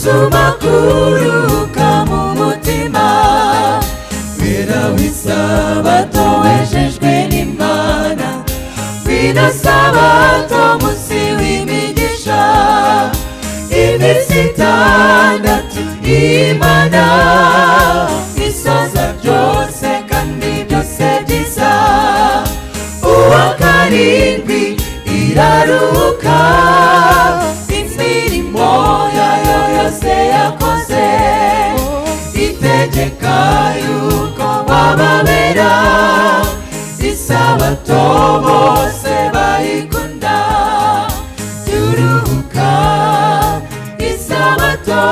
gusuma kuruka mu mutima wera w'isabato wejejwe n'Imana wino sabato munsi w'imigisha iminsi itandatu Imana isoza byose kandi byose byiza uwa karindwi iraruhuka imirimo yayo yose yakoze itegeka yuko bababera isabato bose bayikunda turuhuka isabato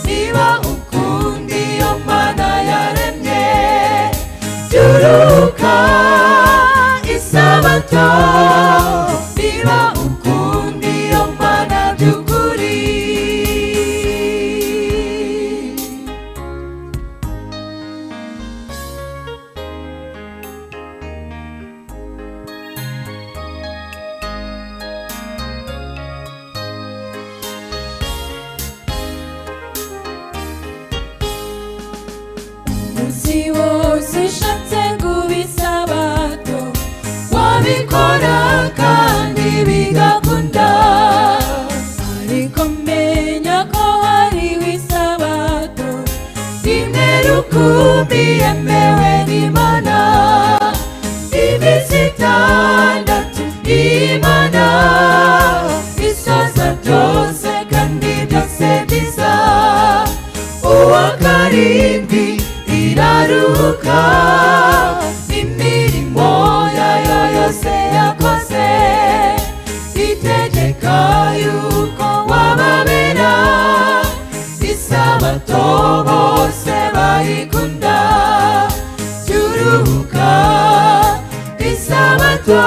niba ukunda iyo Mana yaremye turuhuka isabato niba ukunda iyo Mana by'ukuri umunsi wose ushatse kuba isabato wabikora kandi bigakunda ariko menya ko hariho isabato rimwe rukumbi yemewe n'Imana iminsi itandatu Imana isoza byose kandi byose byiza uwa karindwi iraruhuka imirimo yayo yose yakoze itegeka yuko wababera isabato bose bayikunda turuhuka isabato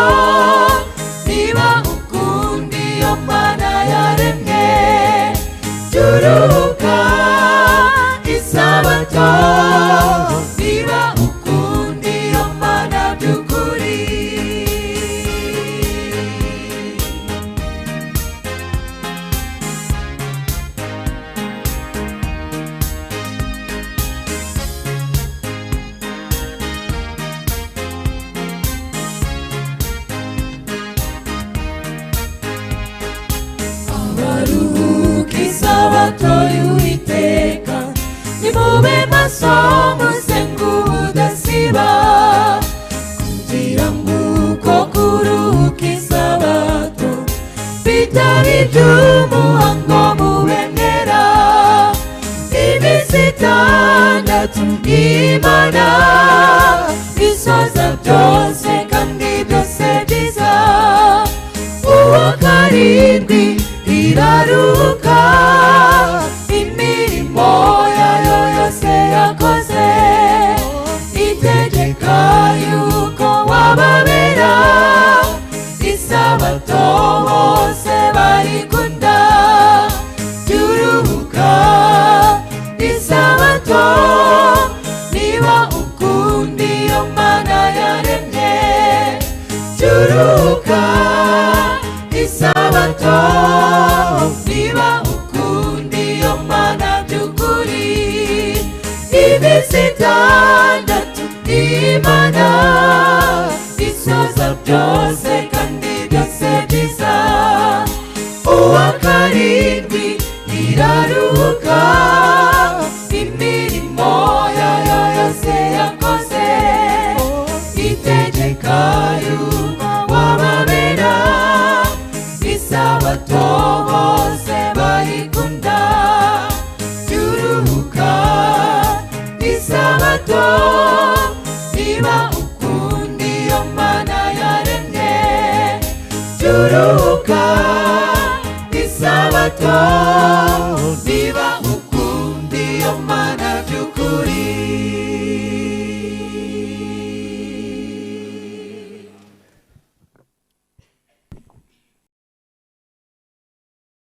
niba ukunda iyo Mana yaremye turuhuka isabato niba ukunda iyo Mana by'ukuri abaruhuka isabato y'Uwiteka nimube maso musenga ubudasiba kugira ngo uko kuruhuka isabato bitari iby'umuhango mubemera iminsi itandatu Imana isoza byose kandi byose byiza uwa karindwi iraruhuka imirimo yayo yose yakoze itegeka yuko wababera isabato bose bayikunda turuhuka isabato niba ukunda iyo Mana yaremye turuhuka isabato niba ukunda iyo Mana by'ukuri iminsi itandatu Imana isoza byose kandi byose byiza uwa karindwi iraruhuka imirimo yayo yose yakoze itegeka yuko wababera isabato bose bayikunda turuhuka isabato niba ukunda iyo Mana yaremye turuhuka isabato niba